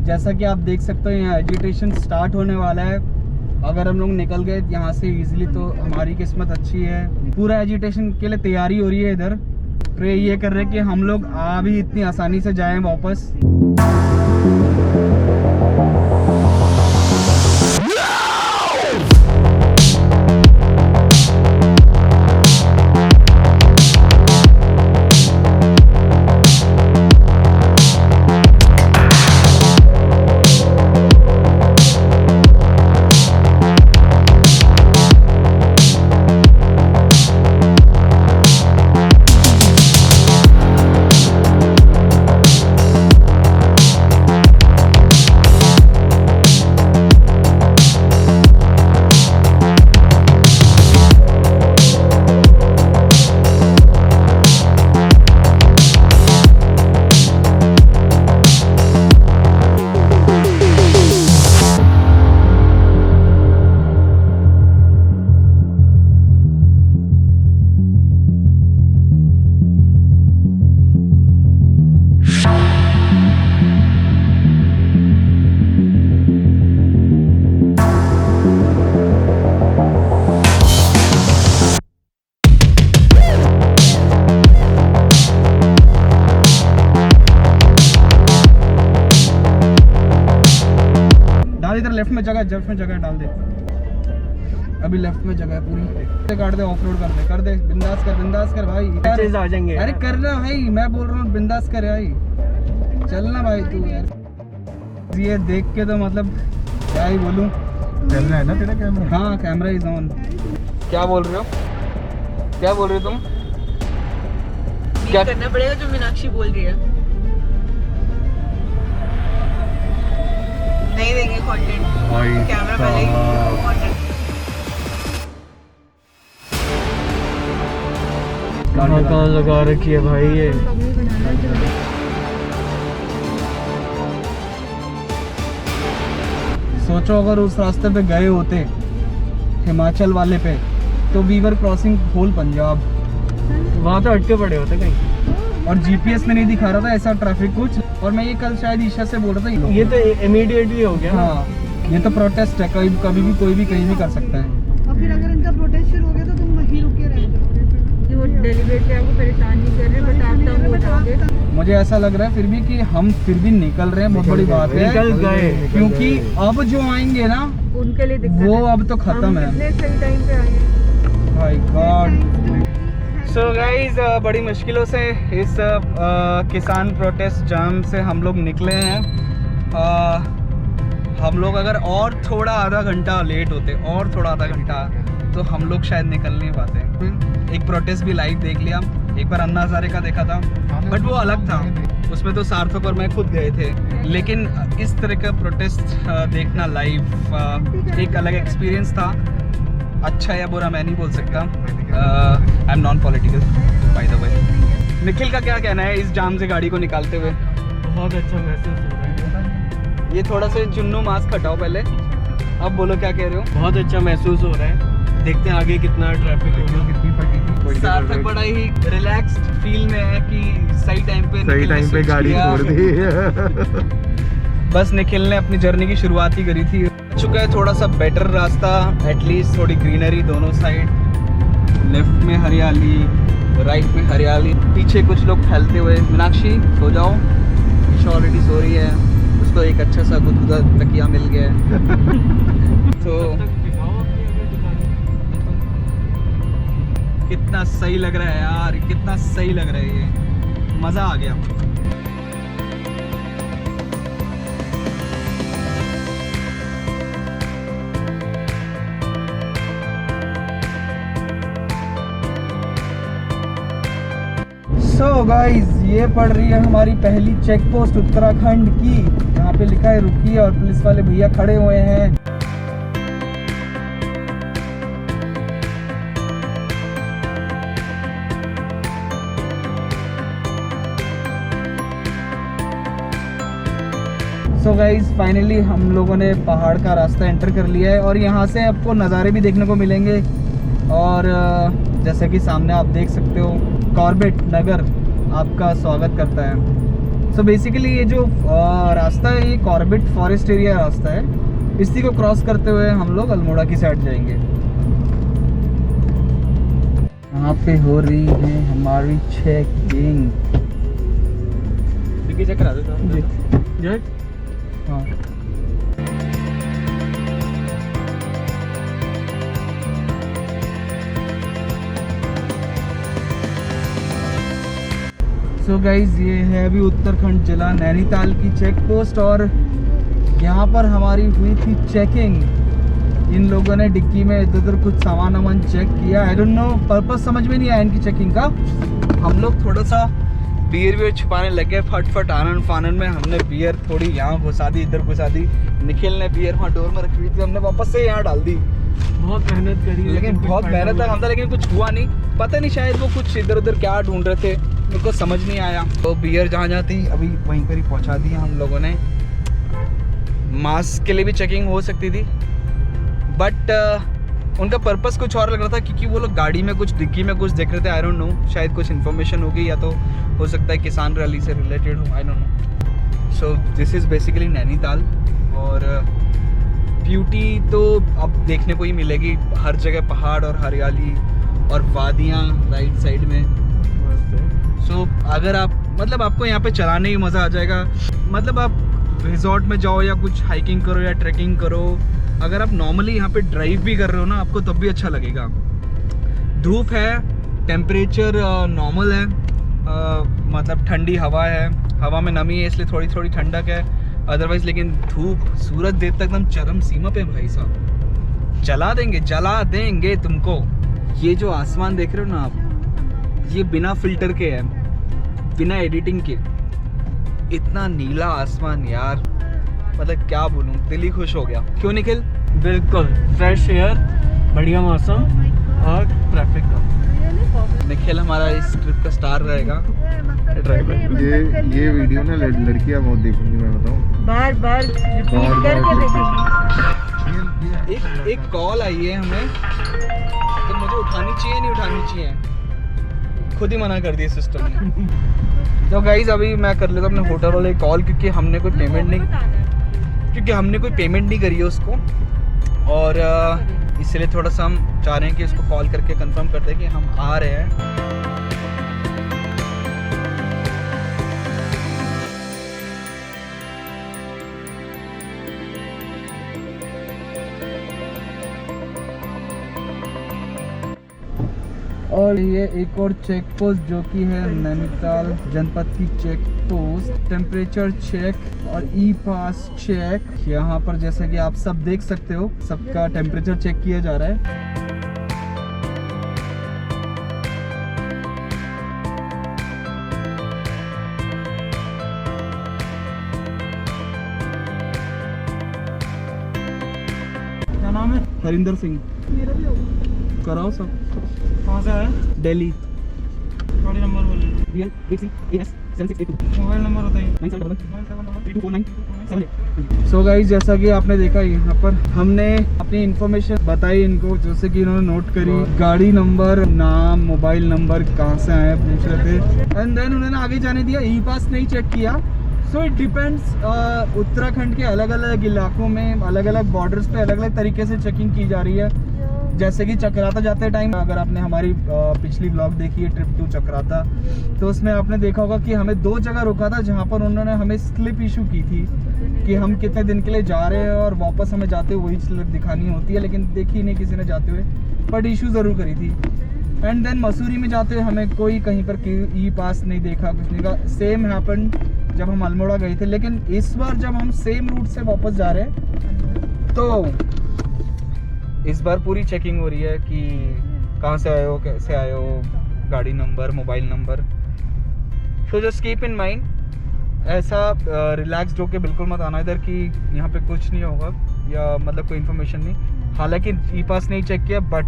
जैसा कि आप देख सकते हो यहाँ एजिटेशन स्टार्ट होने वाला है। अगर हम लोग निकल गए यहाँ से इजीली तो हमारी किस्मत अच्छी है। पूरा एजिटेशन के लिए तैयारी हो रही है इधर। प्रे ये कर रहे हैं कि हम लोग आ भी इतनी आसानी से जाएं वापस। इधर लेफ्ट में जगह डाल दे। अभी लेफ्ट में जगह है पूरी। काट दे, ऑफ रोड कर दे बिंदास कर भाई। आ जाएंगे। अरे कर रहा भाई, मैं बोल रहा हूँ बिंदास कर भाई। चलना भाई तू यार। ये देख के तो मतलब क्या ही बोलूं। चल रहा है ना तेरा कैमरा? हाँ कैमरा इज ऑन। क्या बोल रहे हो तुम? क्या करना पड़ेगा जो मीनाक्षी बोल रही है। नहीं देंगे कंटेंट, कैमरा पहले ही कंटेंट। कहाँ लगा रखी है भाई ये? सोचो अगर उस रास्ते पे गए होते हिमाचल वाले पे तो we were crossing whole Punjab. वहाँ तो अटके पड़े होते कहीं। और जीपीएस में नहीं दिखा रहा था ऐसा ट्रैफिक कुछ। और मैं ये कल शायद ईशा से बोल रहा था ये तो इमीडिएटली हो गया। हाँ ये तो प्रोटेस्ट है, कभी भी कोई भी कहीं भी कर सकता है। और फिर अगर इनका प्रोटेस्ट शुरू हो गया तो तुम वहीं रुके रह जाओगे। वो डेलीबरेटली आपको परेशान नहीं कर रहे, बट आप तंग हो जाओगे। मुझे ऐसा लग रहा है फिर भी कि हम फिर भी निकल रहे हैं, बहुत बड़ी बात है। निकल गए क्योंकि अब जो आएंगे ना उनके लिए दिक्कत वो है। अब तो खत्म है। कितने सही टाइम पे आए हैं। My God. सो गाइज बड़ी मुश्किलों से इस किसान प्रोटेस्ट जाम से हम लोग निकले हैं। हम लोग अगर और थोड़ा आधा घंटा लेट होते तो हम लोग शायद निकल नहीं पाते। एक प्रोटेस्ट भी लाइव देख लिया, एक बार अन्ना हजारे का देखा था बट वो अलग था। उसमें तो सार्थक और मैं खुद गए थे, लेकिन इस तरह का प्रोटेस्ट देखना लाइव एक अलग एक्सपीरियंस था। अच्छा या बुरा मैं नहीं बोल सकता। I am non political by the way. Nikhil का क्या कहना है इस जाम से गाड़ी को निकालते हुए? बहुत अच्छा महसूस हो रहा है। ये थोड़ा सा चुन्नू मास्क हटाओ पहले, अब बोलो क्या कह रहे हो? बहुत अच्छा महसूस हो रहा है। देखते हैं आगे कितना ट्रैफिक होगा। कितनी फटी थी। सार्थक बड़ा ही रिलैक्स्ड फील में है कि सही टाइम पे गाड़ी छोड़ दी। बस निखिल ने अपनी जर्नी की शुरुआत ही करी थी। चुका है थोड़ा सा बेटर रास्ता, एटलीस्ट थोड़ी ग्रीनरी दोनों साइड। लेफ्ट में हरियाली, राइट में हरियाली, पीछे कुछ लोग फैलते हुए। मीनाक्षी सो जाओ, ईशा ऑलरेडी सो रही है, उसको एक अच्छा सा गुदगुदा तकिया मिल गया है। तो कितना सही लग रहा है यार, कितना सही लग रहा है, ये मज़ा आ गया। सो गाइस ये पड़ रही है हमारी पहली चेक पोस्ट उत्तराखंड की। यहाँ पे लिखा है रुकिए और पुलिस वाले भैया खड़े हुए हैं। सो गाइज फाइनली हम लोगों ने पहाड़ का रास्ता एंटर कर लिया है और यहाँ से आपको नज़ारे भी देखने को मिलेंगे। और जैसे कि सामने आप देख सकते हो कॉर्बेट नगर आपका स्वागत करता है। सो बेसिकली ये जो रास्ता है ये कॉर्बेट फॉरेस्ट एरिया रास्ता है, इसी को क्रॉस करते हुए हम लोग अल्मोड़ा की साइड जाएंगे। यहाँ पे हो रही है हमारी चेकिंग। डिग्गी चेक करा देता हूँ। जी हाँ। सो गाइज ये है अभी उत्तराखंड जिला नैनीताल की चेक पोस्ट और यहाँ पर हमारी हुई थी चेकिंग। इन लोगों ने डिक्की में इधर उधर कुछ सामान वामान चेक किया। आई डोंट नो, पर्पस समझ में नहीं आया इनकी चेकिंग का। हम लोग थोड़ा सा बियर छुपाने लगे फट आनन फानन में। हमने बियर थोड़ी यहाँ घुसा दी, इधर घुसा दी। निखिल ने बियर वहाँ डोर में रखी हुई थी, हमने वापस से यहाँ डाल दी। बहुत मेहनत करी, लेकिन बहुत मेहनत तक हमने, लेकिन कुछ हुआ नहीं। पता नहीं शायद वो कुछ इधर उधर क्या ढूंढ रहे थे, मेरे को समझ नहीं आया। तो बियर जहाँ थी अभी वहीं पर ही पहुँचा दी हम लोगों ने। मास्क के लिए भी चेकिंग हो सकती थी, बट उनका पर्पस कुछ और लग रहा था, क्योंकि वो लोग गाड़ी में कुछ डिक्की में कुछ देख रहे थे। आई डोंट नो, शायद कुछ इन्फॉर्मेशन होगी या तो हो सकता है किसान रैली से रिलेटेड हो, I don't know. So this is basically Nainital. और ब्यूटी तो अब देखने को ही मिलेगी, हर जगह पहाड़ और हरियाली और वादियाँ राइट साइड में। सो अगर आप मतलब आपको यहाँ पे चलाने ही मज़ा आ जाएगा। मतलब आप रिजॉर्ट में जाओ या कुछ हाइकिंग करो या ट्रैकिंग करो, अगर आप नॉर्मली यहाँ पे ड्राइव भी कर रहे हो ना, आपको तब भी अच्छा लगेगा। धूप है, टेम्परेचर नॉर्मल है, मतलब ठंडी हवा है, हवा में नमी है इसलिए थोड़ी थोड़ी ठंडक है। अदरवाइज लेकिन धूप सूरज देव तक एकदम चरम सीमा पे भाई साहब। जला देंगे तुमको। ये जो आसमान देख रहे हो ना आप, ये बिना फिल्टर के है, बिना एडिटिंग के। इतना नीला आसमान यार, मतलब क्या बोलूं, दिल ही खुश हो गया। क्यों निखिल? बिल्कुल फ्रेश एयर, बढ़िया मौसम और ट्रैफिक का। निखिल हमारा इस ट्रिप का स्टार रहेगा, ड्राइवर। ये वीडियो ना लड़कियां बहुत देखूंगी, मैं बताऊं। बार रिपीट करके देखेंगे। एक कॉल आई है हमें, तो मुझे उठानी चाहिए नहीं उठानी चाहिए, खुद ही मना कर दिया सिस्टम ने। तो गाइज अभी मैं कर लेता हूँ अपने होटल वाले कॉल, क्योंकि हमने कोई पेमेंट नहीं करी है उसको, और इसलिए थोड़ा सा हम चाह रहे हैं कि उसको कॉल करके कंफर्म कर दें कि हम आ रहे हैं। और ये एक और चेक पोस्ट जो कि है नैनीताल जनपद की चेक पोस्ट। टेम्परेचर चेक और ई पास चेक। यहाँ पर जैसे कि आप सब देख सकते हो, सबका टेम्परेचर चेक किया जा रहा है। क्या नाम है? हरिंदर सिंह। मेरा भी होगा। कराओ सब। कहाँ से आया? दिल्ली। गाड़ी नंबर बोलिए। मोबाइल नंबर बताइए। सो गाइस, जैसा कि आपने देखा यहाँ पर हमने अपनी इन्फॉर्मेशन बताई इनको, जैसे कि इन्होंने नोट करी, गाड़ी नंबर, नाम, मोबाइल नंबर, कहाँ से आए पूछ रहे थे, एंड देन उन्होंने आगे जाने दिया। ई पास नहीं चेक किया। सो इट डिपेंड्स, उत्तराखंड के अलग अलग इलाकों में अलग अलग बॉर्डर्स पे अलग अलग तरीके से चेकिंग की जा रही है। जैसे कि चक्राता जाते टाइम, अगर आपने हमारी पिछली ब्लॉग देखी है ट्रिप टू चक्राता, तो उसमें आपने देखा होगा कि हमें 2 जगह रोका था जहाँ पर उन्होंने हमें स्लिप इशू की थी कि हम कितने दिन के लिए जा रहे हैं, और वापस हमें जाते हुए वही स्लिप दिखानी होती है, लेकिन देखी नहीं किसी ने जाते हुए, बट इशू ज़रूर करी थी। एंड देन मसूरी में जाते हुए हमें कोई कहीं पर ई पास नहीं देखा, कुछ नहीं कहा। सेम हैपन जब हम अल्मोड़ा गए थे, लेकिन इस बार जब हम सेम रूट से वापस जा रहे हैं तो इस बार पूरी चेकिंग हो रही है कि कहाँ से आए हो, कैसे आए हो, गाड़ी number, mobile number. So just keep in mind, ऐसा रिलैक्स्ड होके बिल्कुल मत आना इधर कि यहाँ पे कुछ नहीं होगा या मतलब कोई इन्फॉर्मेशन नहीं। हालांकि ई पास नहीं चेक किया, बट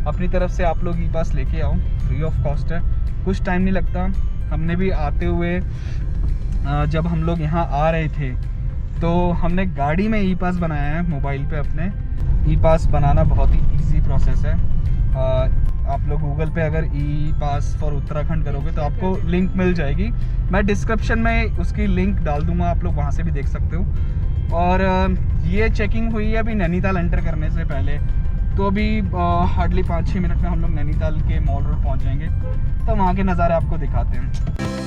अपनी तरफ से आप लोग ई पास लेके आओ, फ्री ऑफ कॉस्ट है, कुछ टाइम नहीं लगता। हमने भी आते हुए जब हम लोग यहाँ आ रहे थे तो हमने गाड़ी में ई पास बनाया है मोबाइल पे अपने। ई पास बनाना बहुत ही इजी प्रोसेस है। आप लोग गूगल पे अगर ई पास फॉर उत्तराखंड करोगे तो आपको लिंक मिल जाएगी। मैं डिस्क्रिप्शन में उसकी लिंक डाल दूंगा, आप लोग वहाँ से भी देख सकते हो। और ये चेकिंग हुई है अभी नैनीताल एंटर करने से पहले, तो अभी हार्डली 5-6 मिनट में हम लोग नैनीताल के मॉल रोड पहुँच जाएंगे, तो वहाँ के नज़ारे आपको दिखाते हैं।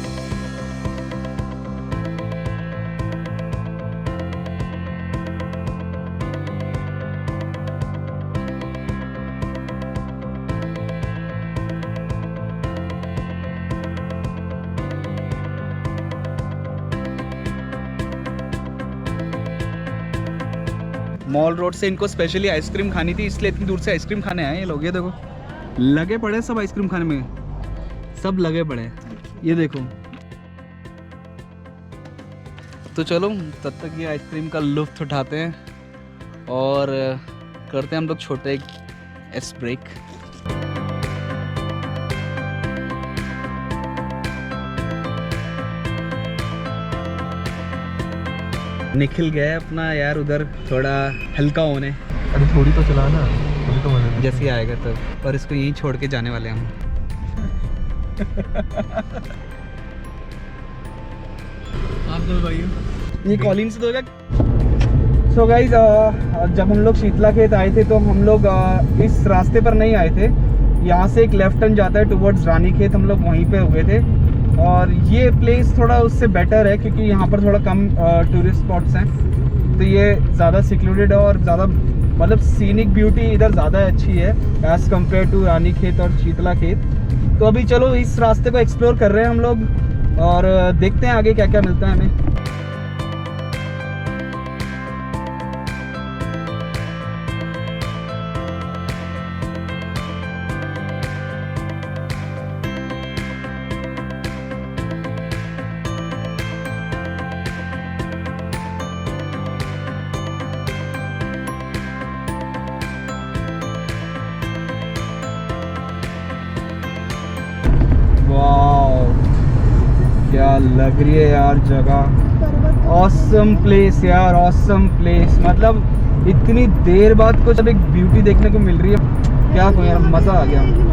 मॉल रोड से इनको स्पेशली आइसक्रीम खानी थी, इसलिए इतनी दूर से आइसक्रीम खाने आए ये लोग। ये देखो लगे पड़े सब आइसक्रीम खाने में, सब लगे पड़े, ये देखो। तो चलो तब तक ये आइसक्रीम का लुत्फ उठाते हैं और करते हैं हम लोग छोटे एस ब्रेक। निखिल गया अपना यार उधर थोड़ा हल्का होने। अरे थोड़ी तो चला ना, थोड़ी तो मजा जैसे ही आएगा तब, और इसको यहीं छोड़ के जाने वाले हम। आप दो भाई ये कॉलिन से दोगे। सो गाइज जब हम लोग शीतला खेत आए थे तो हम लोग इस रास्ते पर नहीं आए थे, यहाँ से एक लेफ्ट टर्न जाता है टुवर्ड्स रानी खेत, हम लोग वहीं पे हुए थे। और ये प्लेस थोड़ा उससे बेटर है क्योंकि यहाँ पर थोड़ा कम टूरिस्ट स्पॉट्स हैं, तो ये ज़्यादा सिक्योर्ड है और ज़्यादा मतलब सीनिक ब्यूटी इधर ज़्यादा अच्छी है एज़ कम्पेयर टू रानी खेत और शीतला खेत। तो अभी चलो इस रास्ते को एक्सप्लोर कर रहे हैं हम लोग और देखते हैं आगे क्या क्या मिलता है हमें। क्या लग रही है यार जगह, ऑसम प्लेस यार, ऑसम प्लेस। मतलब इतनी देर बाद कुछ अब एक ब्यूटी देखने को मिल रही है, क्या कहूँ यार, मज़ा आ गया।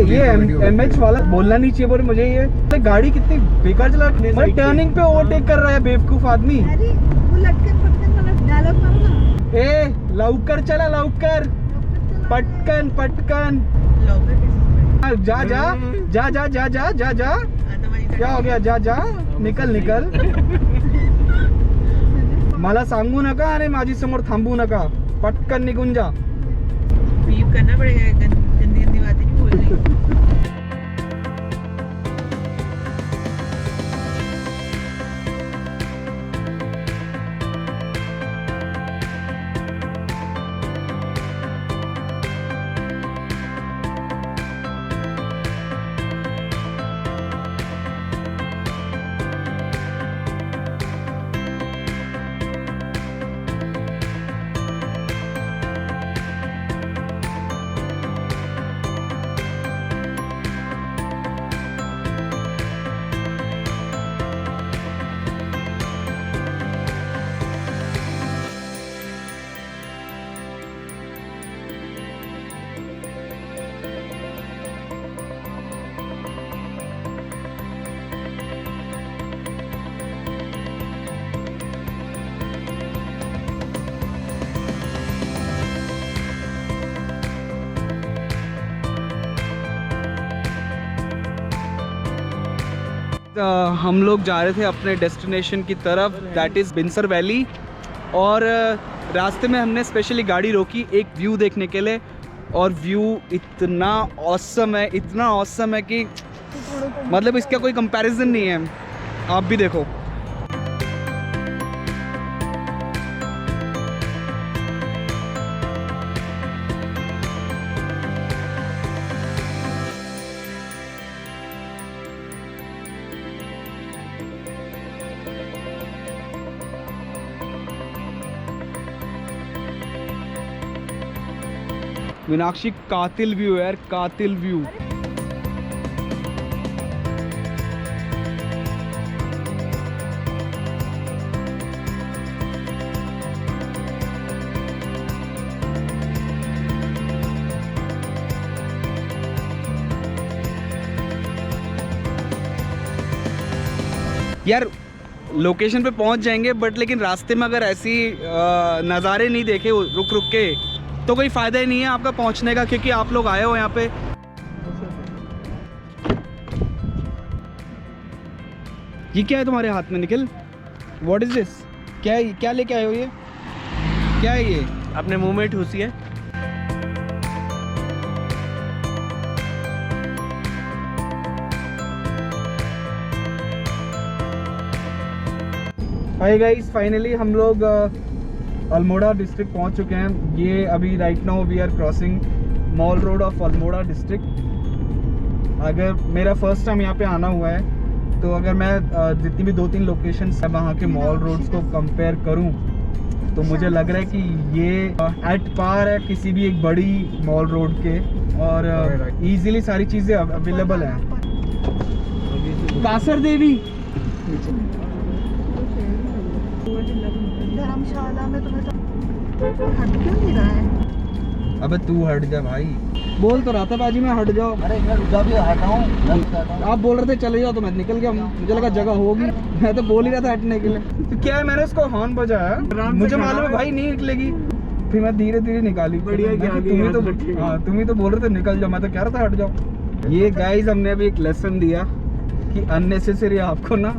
ये MH वाला बोलना नहीं चाहिए, पर मुझे ये गाड़ी कितनी बेकार चला, मतलब टर्निंग पे ओवरटेक कर रहा है बेवकूफ आदमी। अरे वो लटकन पटकन वाला डायलॉग मारो ना। ए लौकर चला, लौकर, पटकन पटकन, जा जा जा जा जा जा जा जा, क्या हो गया, जा जा, निकल निकल। मला सांगू नका आणि माझी समोर थांबू नका, पटकन निघून जा। बीप करना पड़ेगा, गंदी गंदी बातें नहीं बोल रही। हम लोग जा रहे थे अपने डेस्टिनेशन की तरफ, दैट इज़ बिनसर वैली। और रास्ते में हमने स्पेशली गाड़ी रोकी एक व्यू देखने के लिए। और व्यू इतना ऑसम है, इतना ऑसम है कि मतलब इसका कोई कंपैरिजन नहीं है। आप भी देखो। मीनाक्षी कातिल व्यू है यार, कातिल व्यू। यार लोकेशन पे पहुंच जाएंगे बट लेकिन रास्ते में अगर ऐसी नज़ारे नहीं देखे रुक रुक के तो कोई फ़ायदा ही नहीं है आपका पहुंचने का, क्योंकि आप लोग आए हो यहाँ पे। ये क्या है तुम्हारे हाथ में निखिल? What is this? क्या है, क्या लेके आए हो ये? क्या है ये? अपने मुंह में ठूसी है। हाय गाइस, फाइनली हम लोग अल्मोड़ा डिस्ट्रिक्ट पहुंच चुके हैं। ये अभी right now we are crossing mall road of Almora district. अगर मेरा फर्स्ट टाइम यहाँ पे आना हुआ है तो अगर मैं जितनी भी 2-3 लोकेशंस है वहाँ के मॉल रोड्स को कंपेयर करूँ तो मुझे लग रहा है कि ये एट पार है किसी भी एक बड़ी मॉल रोड के, और इजीली सारी चीज़ें अवेलेबल हैं। कासर देवी धर्मशाला में तुम्हें हट क्यों नहीं रहा है? अबे तू हट जा भाई, बोल तो रहा था बाजी में हट जाओ। अरे मैं रुका भी हटाऊं। आप बोल रहे थे चले जाओ तो मैं निकल गया, मुझे लगा जगह होगी, मैं तो बोल ही रहा था हटने के लिए। तो क्या है, मैंने उसको हॉर्न बजाया, मुझे मालूम है भाई नहीं निकलेगी, फिर मैं धीरे धीरे निकाली। बढ़िया क्या, तुम ही तो बोल रहे थे निकल जाओ, मैं तो कह रहा था हट जाओ। ये गाइस हमने अभी एक लेसन दिया कि अननेसेसरी आपको ना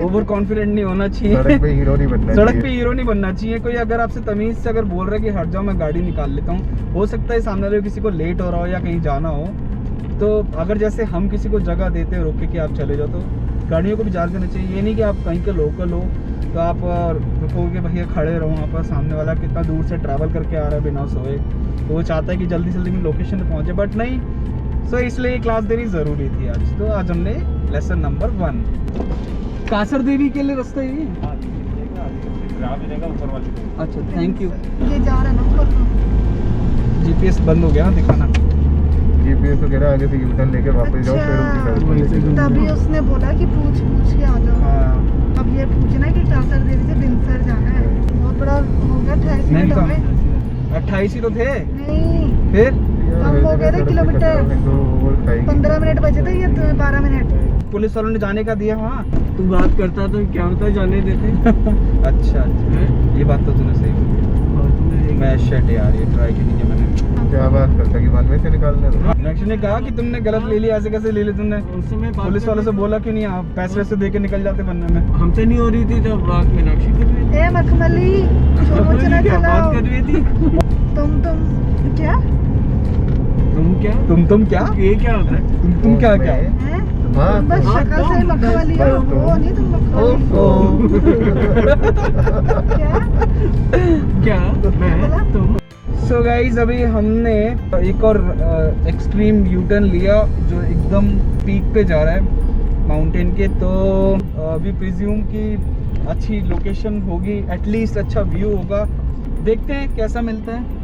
ओवर कॉन्फिडेंट नहीं होना चाहिए, सड़क पे हीरो नहीं बनना सड़क चाहिए। पे हीरो नहीं बनना चाहिए। कोई अगर आपसे तमीज से अगर बोल रहा है कि हट जाओ मैं गाड़ी निकाल लेता हूँ, हो सकता है सामने वाले किसी को लेट हो रहा हो या कहीं जाना हो, तो अगर जैसे हम किसी को जगह देते हैं रोके कि आप चले जाओ, तो गाड़ियों को भी जान देना चाहिए। ये नहीं कि आप कहीं के लोकल हो तो आप रुकोगे भैया खड़े रहो वहाँ पर, सामने वाला कितना दूर से ट्रैवल करके आ रहा है बिना सोए, तो वो चाहता है कि जल्दी से जल्दी लोकेशन पे पहुँचे, बट नहीं। सो इसलिए ये क्लास देनी ज़रूरी थी आज। तो आज हमने लेसन नंबर 1 कासर देवी के लिए रास्ता ही। अच्छा थैंक यू। ये जा रहा है ना ऊपर। जीपीएस बंद हो गया दिखाना। जीपीएस वगैरह आगे से यूटर्न लेके वापस जाओ, फिर उसी सड़क पे अच्छा, लेके तभी उसने बोला कि पूछ के आ जाओ। हाँ अब ये पूछना है कि कासर देवी से बिनसर जाना है। बहुत बड़ा हो गया, 28 मिनट हो गए। 28 ही तो थे, नहीं फिर कम हो गए थे किलोमीटर। 15 मिनट बचे थे, ये 12 मिनट। पुलिस वालों ने जाने का दिया। हाँ तू बात करता तो क्या होता, जाने देते। अच्छा ये बात तो तूने सही बोली। मैं शेट यार ये ट्राई की नहीं मैंने। क्या बात करता कि वन वे से निकालने दो। मीनाक्षी ने कहा कि तुमने गलत ले लिया, ऐसे कैसे ले लिया तुमने? उस समय पुलिस वालों से बोला क्यों नहीं, आप पैसे वैसे दे के निकल जाते बनने में। हमसे नहीं हो रही थी तब बात, मीनाक्षी कर रही थी। ए मखमली सोचना क्या बात चलाओ। कर रही थी? तुम क्या तुम क्या? क्या ये क्या होता है? तुम क्या क्या हैं? हाँ, बस हाँ, शक्ल से मखमली हो, वो नहीं तुम मखमली। क्या क्या मैं तुम? सो गाइज अभी हमने एक और एक्सट्रीम यूटर्न लिया जो एकदम पीक पे जा रहा है माउंटेन के, तो अभी प्रिज्यूम की अच्छी लोकेशन होगी, एटलीस्ट अच्छा व्यू होगा। देखते हैं कैसा मिलता है।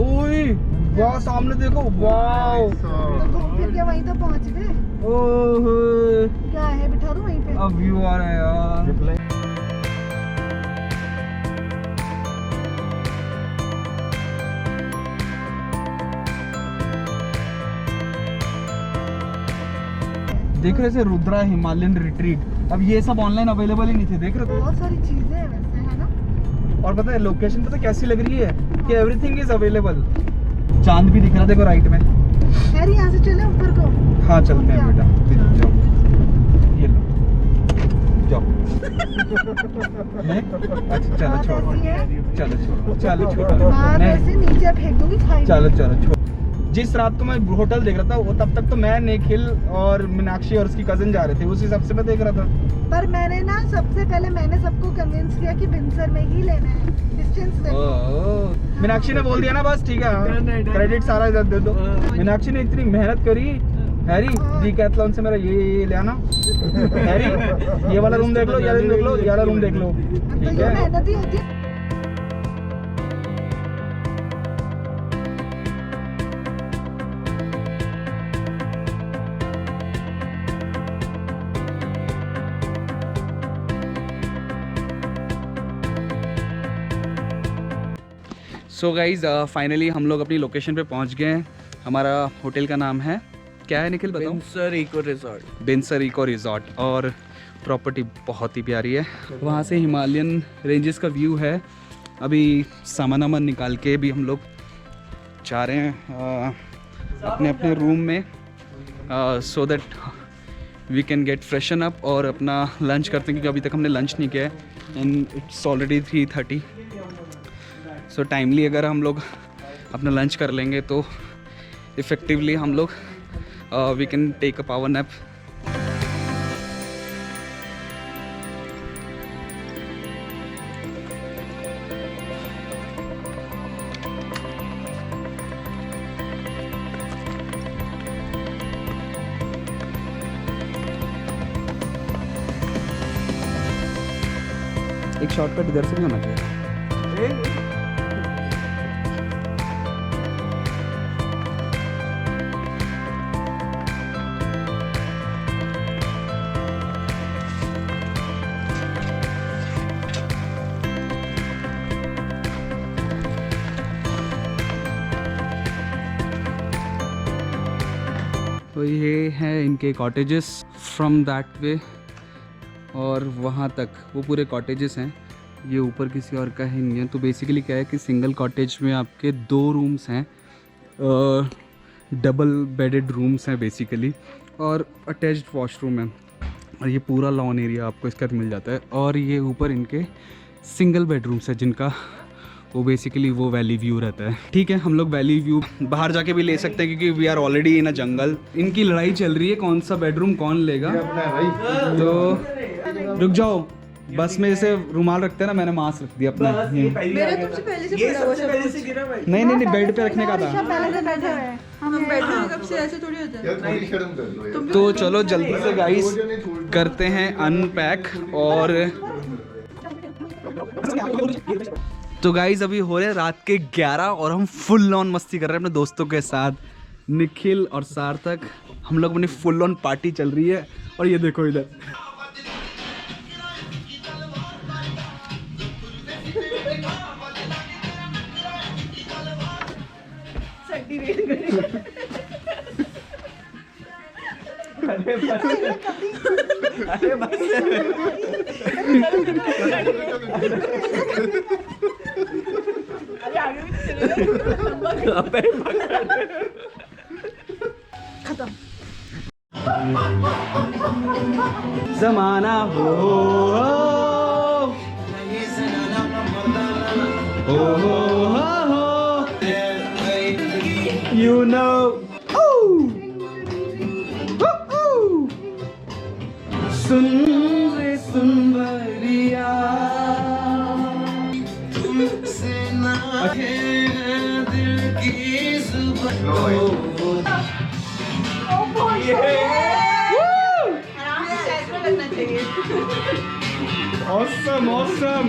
ओए वाह, सामने देखो, वाह। तो घूम फिर के वहीं तो पहुंच गए। ओह क्या है, बिठा दूं वहीं पे? अब व्यू आ रहा है यार। देख रहे थे रुद्रा हिमालयन रिट्रीट। अब ये सब ऑनलाइन अवेलेबल ही नहीं थे, देख रहे थे। बहुत सारी चीजें हैं वैसे, है ना। और पता है लोकेशन पता कैसी लग रही है कि एवरीथिंग इज अवेलेबल। चांद भी दिख रहा, देखो राइट में। हैरी यहाँ से चले ऊपर को। हाँ चलते हैं बेटा, जाओ ये लो जाओ। नहीं? अच्छा चलो छोड़ो, चलो छोड़ो बाहर नहीं, ऐसे नीचे फेंक दूंगी खाई। चलो छोड़ो। जिस रात को मैं होटल देख रहा था वो तब तक तो मैं, निखिल और मीनाक्षी और उसकी कजन जा रहे थे, उस हिसाब से मैं देख रहा था। पर मैंने ना सबसे पहले मैंने सबको कन्विंस किया कि बिनसर में ही लेना है, डिस्टेंस देखो। मीनाक्षी ने बोल दिया ना बस ठीक है, क्रेडिट सारा इधर दे दो। मीनाक्षी ने इतनी मेहनत करी। हैरी डीकैथलॉन से मेरा ये ले आना। हैरी ये वाला रूम देख लो, ये वाला रूम देख लो, ये वाला रूम देख लो, तो ठीक ये है। मेहनत ही होती है। सो गाइज फाइनली हम लोग अपनी लोकेशन पे पहुंच गए हैं। हमारा होटल का नाम है क्या है निखिल बताओ? बिनसर इको रिजॉर्ट। बिनसर इको रिजॉर्ट। और प्रॉपर्टी बहुत ही प्यारी है। वहाँ से हिमालयन रेंजेस का व्यू है। अभी सामान वामान निकाल के भी हम लोग जा रहे हैं अपने अपने रूम में, so that we can get freshen up और अपना लंच करते हैं, क्योंकि अभी तक हमने लंच नहीं किया है and it's already 3:30। So timely अगर हम लोग अपना लंच कर लेंगे तो इफ़ेक्टिवली हम लोग we can take a power nap. एक शॉर्टकट इधर से भी होना चाहिए। तो ये है इनके कॉटेजेस फ्रॉम दैट वे, और वहाँ तक वो पूरे कॉटेजेस हैं। ये ऊपर किसी और का है नहीं है। तो बेसिकली क्या है कि सिंगल कॉटेज में आपके 2 रूम्स हैं, डबल बेडेड रूम्स हैं बेसिकली, और अटैच्ड वॉशरूम है। और ये पूरा लॉन एरिया आपको इसका मिल जाता है। और ये ऊपर इनके सिंगल बेडरूम्स है जिनका वो बेसिकली वो वैली व्यू रहता है। ठीक है, हम लोग वैली व्यू बाहर जाके भी ले सकते हैं, क्योंकि वी आर ऑलरेडी इन अ जंगल। इनकी लड़ाई चल रही है कौन सा बेडरूम कौन लेगा। तो रुक जाओ, बस में जैसे रुमाल रखते हैं ना, मैंने मास्क रख दिया अपना। मेरा तुमसे पहले से पड़ा हुआ सब। नहीं बेड पे रखने का था। पहले से बैठे हुए हैं हम बैठे हैं, कब से ऐसे थोड़ी होता है। यार थोड़ी शर्म कर लो यार। तो चलो जल्दी से गाइस करते हैं अनपैक। और तो गाइस अभी हो रहे हैं रात के 11 और हम फुल ऑन मस्ती कर रहे हैं अपने दोस्तों के साथ। निखिल और सार्थक, हम लोग अपनी फुल ऑन पार्टी चल रही है। और ये देखो इधर जमाना हो you know सुन रे सुन भरिया तुमसे ना है दिल की जुबान। Awesome, awesome.